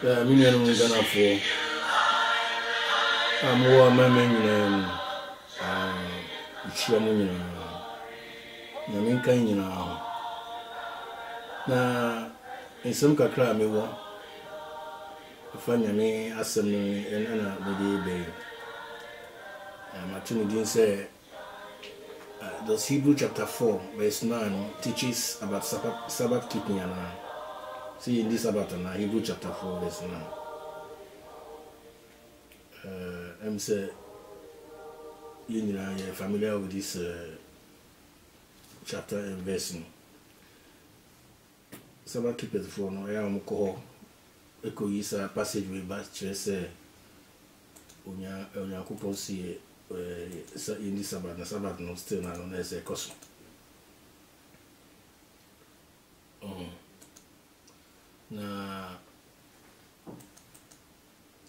Million Ghana for more men Chamun Yaminka na in some kakra me wa fanya me asem en ana me dey Martin Dean say does Hebrew chapter 4 verse 9 teaches about Sabbath-Keeping and see in this Sabbath and Hebrew chapter 4 verse 9 I'm say you are familiar with this chapter and verse Sabbath-Keepers for no I am call echo is a passage we back say onya kupon see in this Sabbath no still na no say cause na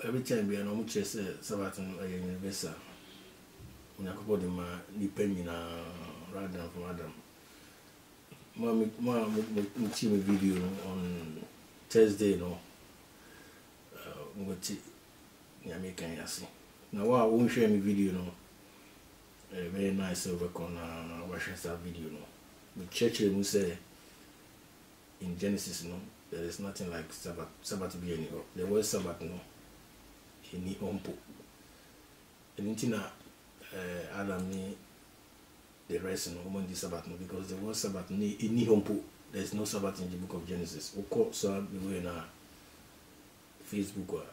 every time we are no much say Sabbath no universal onya kupon de ma ni penny na rather than from Adam ma see my video on Thursday no ngoti nyame kan yase na wa won share me video no very nice over on watching that video no the church mu say in Genesis no there is nothing like Sabbath be any the word Sabbath no any ompo anything Adam ni the rest no on the Sabbath no because the word Sabbath ni any ompo there is no Sabbath in the book of Genesis of course so we na Facebook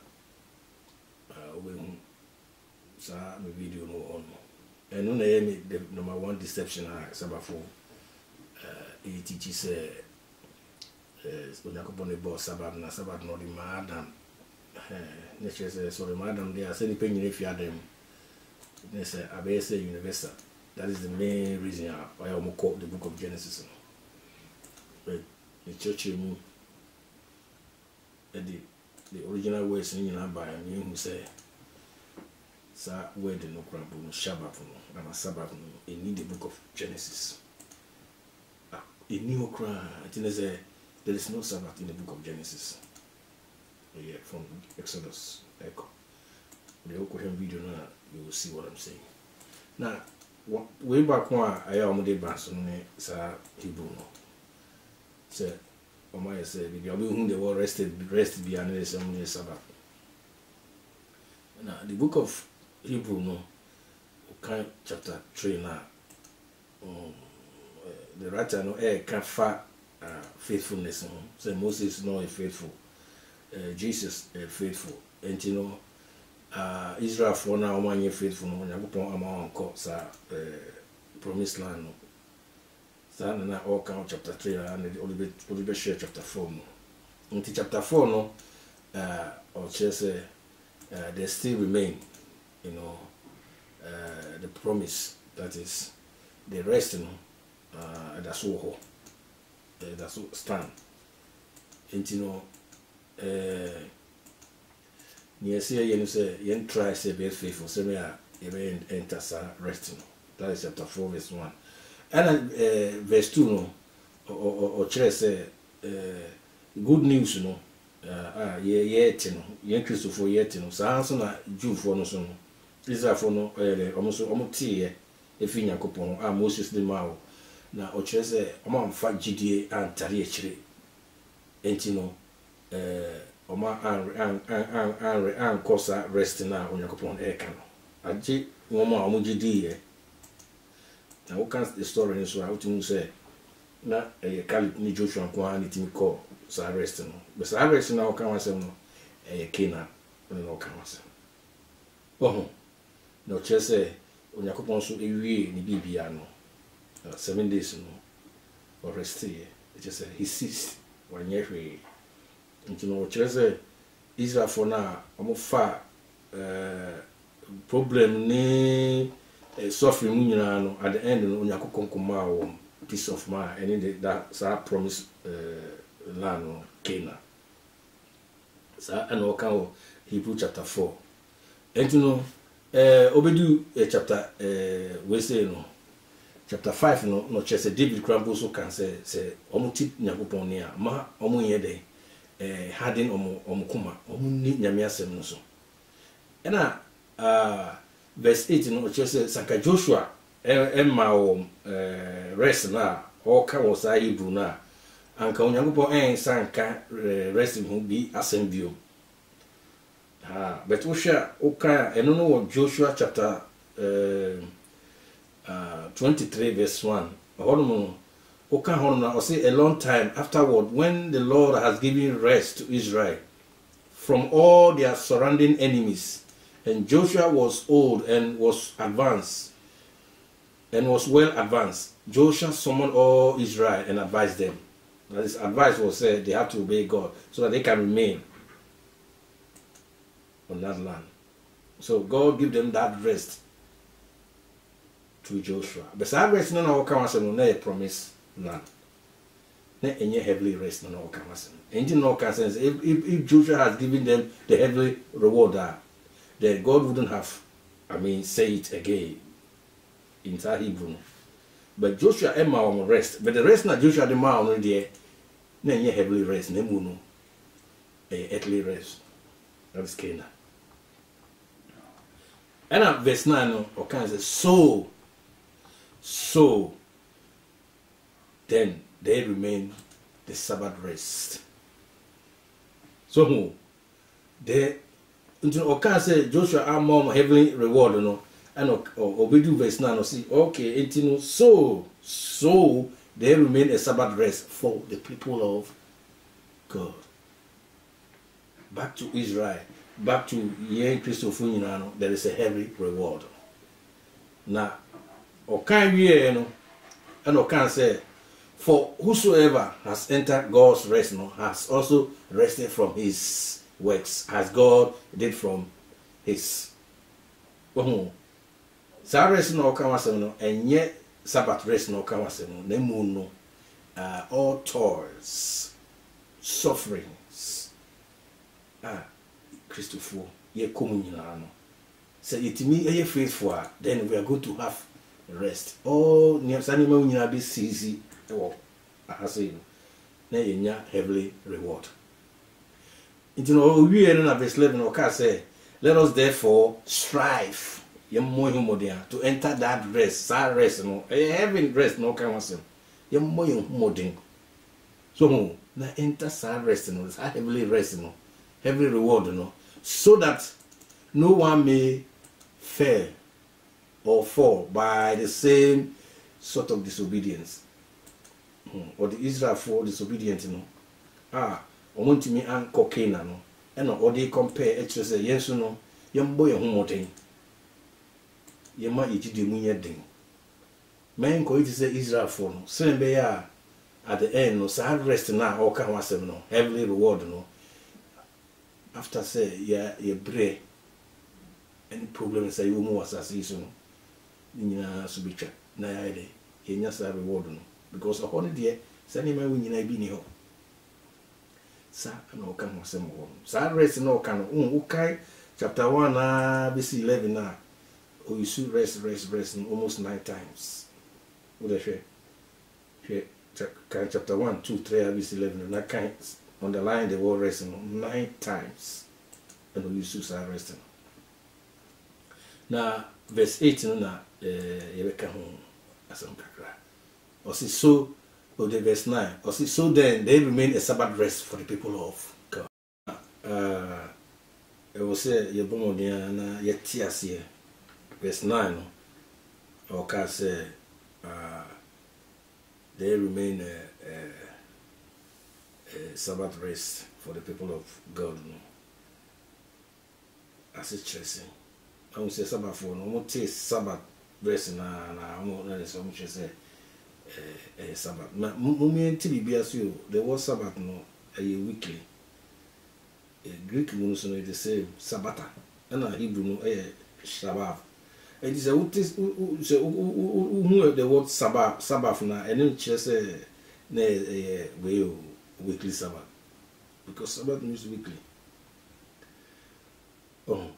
we sa my video no on and no na the number one deception Sabbath for it teaches so Jacob on the boss Sabbath na Sabbath no the madam nature say sorry madam they are saying penny if you are them they say abese universal that is the main reason why I quote the book of Genesis but the church mu the original words in by me who say sa word no crab no Shabbat no and Sabbath no in the book of Genesis in new cry it say there is no Sabbath in the book of Genesis yeah from Exodus echo the Okohem video now you will see what I'm saying now way back when I am the bass no sa Hebrew no say Omaya said, "If you whom the world rest be another Sabbath." Now, the book of Hebrew, no, chapter 3 now. The writer no can fa faithfulness. So Moses no is faithful, Jesus faithful, and you know, Israel for now 1 year faithful. No, you go on among sa promised land. No. And all count chapter 3 and only share chapter 4 into chapter 4 no or just they still remain you know the promise that is the rest you know that's all that's stand and you know near say you say you try say be faithful say me you enter rest that is chapter 4 verse 1 and verse 2 no or say good news no yet no yen Christopher yet no so na Jew for no so no Israel for no almost tie efi Yakopon Moses de mawo na o chere say o fa gidie antare akire enti no o ma an kosa rest na Yakopon e kan agi wo ma o gidie now what can the story so how to say na Caleb ni Joshua ko ani timi call so arrest no but so arrest now kan wasem no Canaan no kan wasem no chese Onyankopon so ewie ni bibia no 7 days no rest here it just he ceased one year into no chese Israel for na omo fa problem ni suffering no at the end no Onyankopon kuma peace of mind and in that promise land no Canaan sa and o Hebrew chapter 4 and you know obedu chapter we say no chapter 5 no chese David Crambo so can say omo tip Onyankopon ni ma omo ye dey harden omukuma omuni nyame asem no so ena verse 8 no che sanka Joshua emma rest na o ka wo sa Hebrew na anka onyankopon sanka rest hu bi asem bio but Joshua oka eno no Joshua chapter 23 verse 1 hono oka hono na o say a long time afterward when the Lord has given rest to Israel from all their surrounding enemies, and Joshua was old and was advanced and was well advanced, Joshua summoned all Israel and advised them. That his advice was said they have to obey God so that they can remain on that land. So God give them that rest to Joshua. But that rest no come as no promise land. Na any heavenly rest no come as. Ain't no sense if Joshua has given them the heavenly reward then God wouldn't have say it again in Hebrew. But Joshua emma on rest. But the rest na Joshua the man on there na any heavenly rest na mu no earthly rest. That is Canaan. And verse 9 or can say so then they remain the Sabbath rest. So who they into or can say Joshua are more heavenly reward no and obedu verse 9 or see okay into so they remain a Sabbath rest for the people of God. Back to Israel, back to Yen Christopher, there is a heavy reward. Now, or can we no, and or can say, for whosoever has entered God's rest, no, has also rested from his works, as God did from his. So rest no come as no, and yet Sabbath rest no come as no, nemuno, all toils, sufferings. Christopher, ye communion no. Say it me ye faithful, then we are going to have rest. Oh, near Sanima Unia be easy. Oh, I say, na yenya heavenly reward. Into no we are verse 11 or can say, let us therefore strive to enter that rest. That rest no, heaven rest no can was him. Modern. So na enter that rest no, that heavenly rest no, heavenly reward no, so that no one may fail or fall by the same sort of disobedience. Or the Israel for disobedience, want to me and cocaine, no, and or they compare it to say, yes, no, young boy, homoting. You might eat the munya ding. Man, go to say Israel for no, same be at the end, no, sad rest now, or can was no, heavily reward, no. After say, yeah, you pray. Any problem say you more assassin, in Subicha, Nayade, in your reward, no. Because a holiday, sending my winning I be near. Sa no can was some more. Sad rest no can, okay, chapter 1, BC 11 now. Oh, you should rest almost 9 times. What I say? Chapter 1, 2, 3, BC 11, and that kind underline the word resting 9 times. And we should start resting. Now, verse 18, now, you can home as some kakra. Or see, so, or the verse 9, or see, so then they remain a Sabbath rest for the people of God. I will say, you born there, yet tears here. Verse 9, or can say, they remain a Sabbath rest for the people of God. No? As it's tracing. I will say Sabbath for no more taste Sabbath rest na so much say Sabbath. Na mummy TBB as you there was Sabbath no a weekly. Greek means no the same Sabbath. And Hebrew no Sabbath. It is a who the word Sabbath na and then just weekly Sabbath. Because Sabbath means weekly. Oh.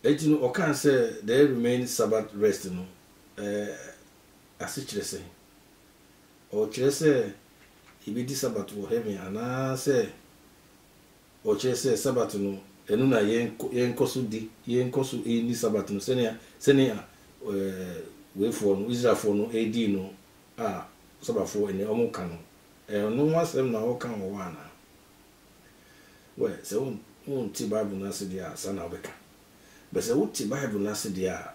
You know, or can say they remain Sabbath rest, you know, as it say, or say, he be this Sabbath for heaven, and I say, o che say Sabbath no enu na yen koso di yen koso ni Sabbath no senia we for no Israel for no edi no Sabbath for ene omo ka no no wasem na o kan wo wana we se won ti Bible na se dia sa na obeka but se wo ti Bible na se dia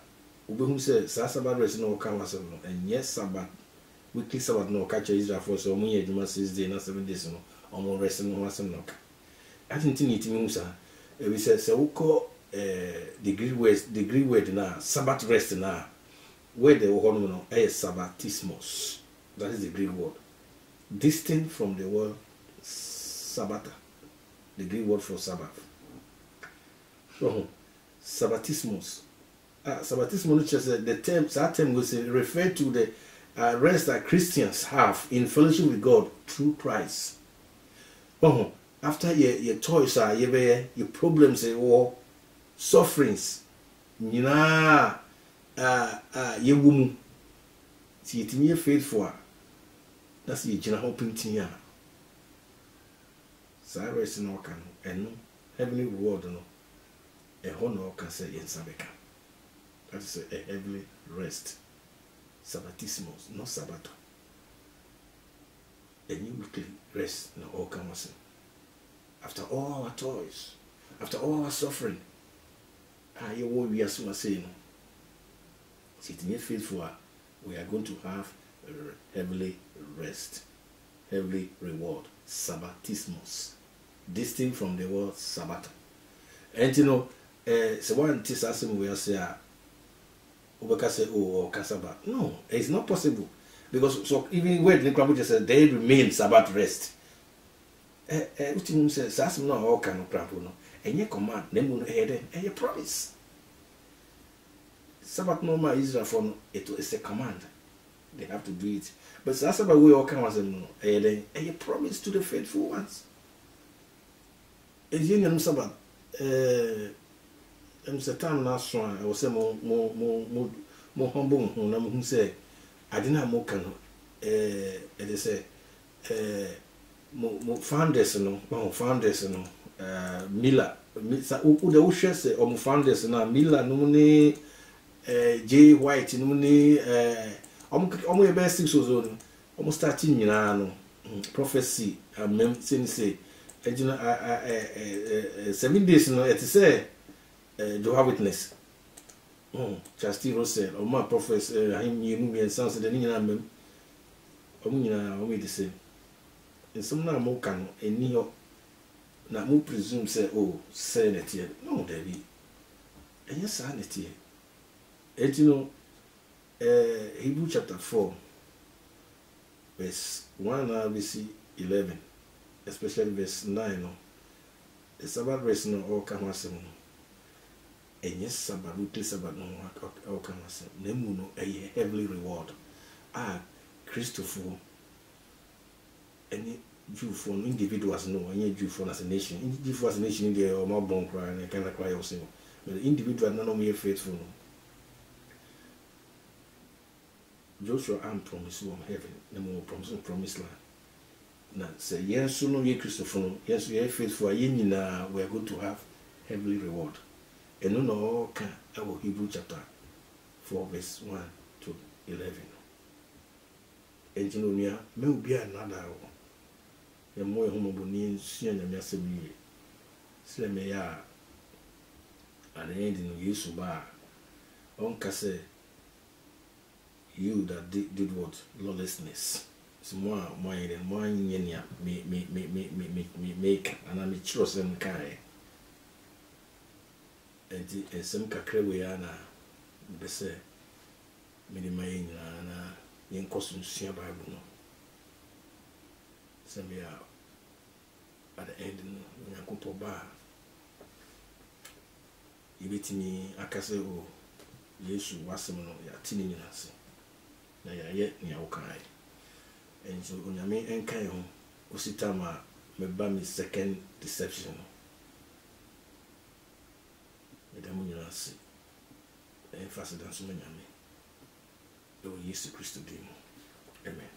obehu se sa Sabbath rest no kan wasem no enye Sabbath weekly Sabbath no catch Israel for so omo ye adwuma 6 days na 7 days no omo rest no wasem no ka I think ni ti musa we say we call degree word na Sabbath rest na where the word no Sabbatismos. That is the Greek word, distinct from the word Sabbath, the Greek word for Sabbath. So Sabbatismos. Sabbatismos is the term. That term will say refer to the rest that Christians have in fellowship with God through Christ. After your choice your problems or sufferings ye wum ti yetimi faithful that's ye gina hoping tia rest no kan eno heavenly reward no no can say in sabeka. That is a heavenly rest. Sabbatismos, not Sabbath. A new weekly rest no all can was. After all our toils, after all our suffering, you what we are saying. Sitting faithful, we are going to have a heavenly rest, heavenly reward, Sabbatismos, distinct from the word Sabbath. And so one tis as we are saying, oh, Sabbath. No, it's not possible because so even when the Bible just said they remain Sabbath rest. What you say? Says no all kind of crap no. And your command, them no head and your promise. Sabbath no ma Israel for no, it is a command. They have to do it. But that's about we all come as no and your promise to the faithful ones. Is you Sabbath. Time last one I was say more humble who say I didn't have more can they say mo founders no Miller sa u de wo hwe se o mo founders na Miller no ni J White no ni o ye best so no o starting nyina no prophecy amem say ejina 7 days no it say Jehovah Witness. Chastity Russell, or my prophets, him, you, me, and sons of the Nina mem. Omina, only the same. And some now more can, and Neo, not more presume, say, oh, sanity. No, Debbie. And yes, sanity. And Hebrew chapter 4, verse 1, we see 11, especially verse 9. The Sabbath rest no all come as and yes, Sabbath, weekly Sabbath, no, how can I say? Nemuno, a heavenly reward. Christopher, any Jew for individuals, no, any Jew for as a nation. Any Jew for as a nation in the more bone cry and I cannot cry also. But the individual, none of me faithful. Joshua, I'm promised from heaven, no more promised land. Now, say, yes, so no, ye Christopher, yes, we are faithful, we are going to have heavenly reward. And no can our Hebrew chapter 4 verse 1 to 11. And you know, may be another. The more homobony, see and me assembly. Say me ya at the end in use bar. Onka say you that did what? Lawlessness. It's more than more yenya me make and I'm a chosen kind. And some kakre we are na bese minima yina na yen kosun sia Bible no some ya at the end no nyakopo ba yibetimi akase o Yesu wasem no ya tini nyina se na ya ye nya wokai and so onyame enkai ho ositama meba mi second deception. Demonstrate and faster than so many. Oh, yes, Christ, Amen.